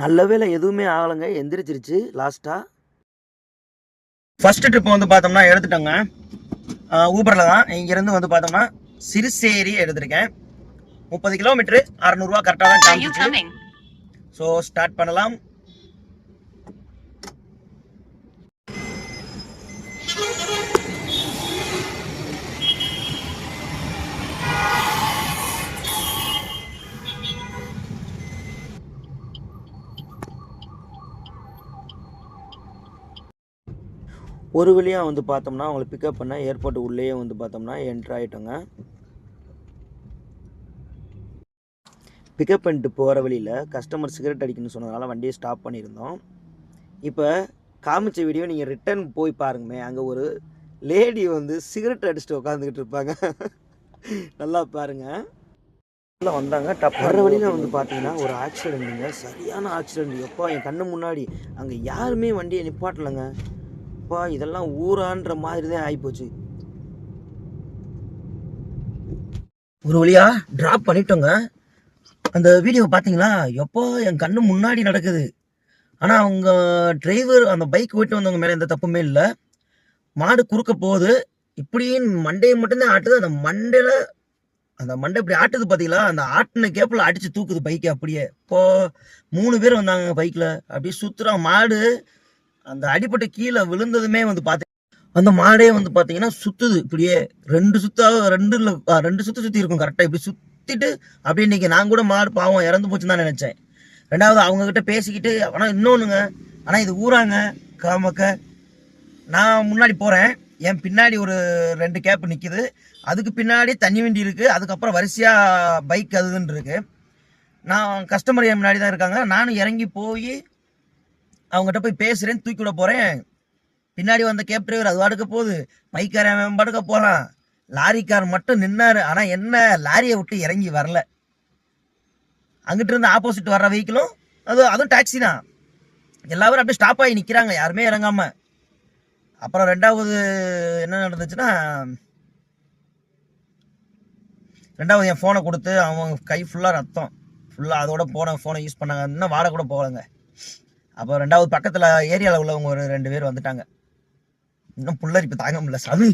நல்ல வேளை எதுவுமே ஆகலைங்க, எந்திரிச்சிருச்சு லாஸ்ட்டாக. ஃபஸ்ட்டு ட்ரிப் வந்து பார்த்தோம்னா எடுத்துட்டோங்க, ஊபரில் தான். இங்கேருந்து வந்து பார்த்தோம்னா சிறுசேரி எடுத்திருக்கேன். 30 கிலோமீட்டரு, 600 ரூபா கரெக்டாக தான் காமிச்சிச்சு. ஸோ ஸ்டார்ட் பண்ணலாம். ஒரு வழியாக வந்து பார்த்தோம்னா அவங்களை பிக்கப் பண்ண ஏர்போர்ட் உள்ளேயே வந்து பார்த்தோம்னா என்ட்ரு ஆகிட்டோங்க. பிக்கப் பண்ணிட்டு போகிற வழியில் கஸ்டமர் சிகரெட் அடிக்கணும்னு சொன்னதால வண்டியை ஸ்டாப் பண்ணியிருந்தோம். இப்போ காமிச்ச வீடியோ நீங்கள் ரிட்டர்ன் போய் பாருங்கமே, அங்கே ஒரு லேடி வந்து சிகரெட் அடிச்சுட்டு உட்காந்துக்கிட்டு இருப்பாங்க. நல்லா பாருங்கள். வந்தாங்க வர்ற வழியில் வந்து பார்த்தீங்கன்னா ஒரு ஆக்சிடெண்ட்டுங்க, சரியான ஆக்சிடெண்ட். எப்பா என் கண்ணு முன்னாடி அங்கே யாருமே வண்டியை நிப்பாட்டலைங்க. அப்பா இதெல்லாம் ஊரான்ற மாதிரி தான் ஆகிப்போச்சு. ஒரு வழியா ட்ராப் பண்ணிட்டோங்க. அந்த வீடியோ பார்த்தீங்களா? எப்போ என் கண்ணு முன்னாடி நடக்குது. ஆனால் அவங்க டிரைவர் அந்த பைக் ஓட்டு வந்தவங்க மேலே எந்த தப்புமே இல்லை. மாடு குறுக்க போகுது, இப்படின்னு மண்டையை மட்டும்தான் ஆட்டுது. அந்த மண்டை இப்படி ஆட்டுது பார்த்தீங்களா? அந்த ஆட்டின கேப்பில் அடித்து தூக்குது பைக்கை அப்படியே. இப்போ 3 பேர் வந்தாங்க பைக்கில், அப்படியே சுற்றுறான் மாடு. அந்த அடிப்பட்டு கீழே விழுந்ததுமே வந்து பார்த்தீங்க, அந்த மாடே வந்து பார்த்தீங்கன்னா சுற்றுது இப்படியே. 2 சுற்று சுற்றி இருக்கும் கரெக்டாக. இப்படி சுற்றிட்டு அப்படியே இன்னைக்கு நான் கூட மாடு பாவம் இறந்து போச்சுன்னு தான் நினச்சேன். ரெண்டாவது அவங்கக்கிட்ட பேசிக்கிட்டு, ஆனால் இன்னொன்றுங்க, ஆனால் இது ஊராங்க காமக்க. நான் முன்னாடி போகிறேன், என் பின்னாடி ஒரு 2 கேப் நிற்கிது, அதுக்கு பின்னாடி தண்ணி வண்டி இருக்குது, அதுக்கப்புறம் வரிசையாக பைக் அதுன்னு இருக்குது. நான் கஸ்டமர் என் முன்னாடி தான் இருக்காங்க. நானும் இறங்கி போய் அவங்ககிட்ட போய் பேசுகிறேன், தூக்கி விட போகிறேன். பின்னாடி வந்த கேப் டிரைவர் அது வாடுக்க போகுது, பைக்காரன் படுக்க போகிறான். லாரிக்கார் மட்டும் நின்னாரு, ஆனால் என்ன லாரியை விட்டு இறங்கி வரல. அங்கிட்டு இருந்து ஆப்போசிட் வர்ற வெஹிக்கிளும் அதுவும் டாக்ஸி தான். எல்லாரும் அப்படியே ஸ்டாப் ஆகி நிற்கிறாங்க, யாருமே இறங்காம. அப்புறம் ரெண்டாவது என்ன நடந்துச்சுன்னா, ரெண்டாவது என் ஃபோனை கொடுத்து அவன் கை ஃபுல்லாக ரத்தம், ஃபுல்லாக அதோட ஃபோனை யூஸ் பண்ணாங்க. இன்னும் வாட கூட போகலைங்க. அப்போ ரெண்டாவது பக்கத்தில் ஏரியாவில் உள்ளவங்க ஒரு 2 பேர் வந்துட்டாங்க. இன்னும் புல்லரிப்பு தாங்க முடியல சாமி.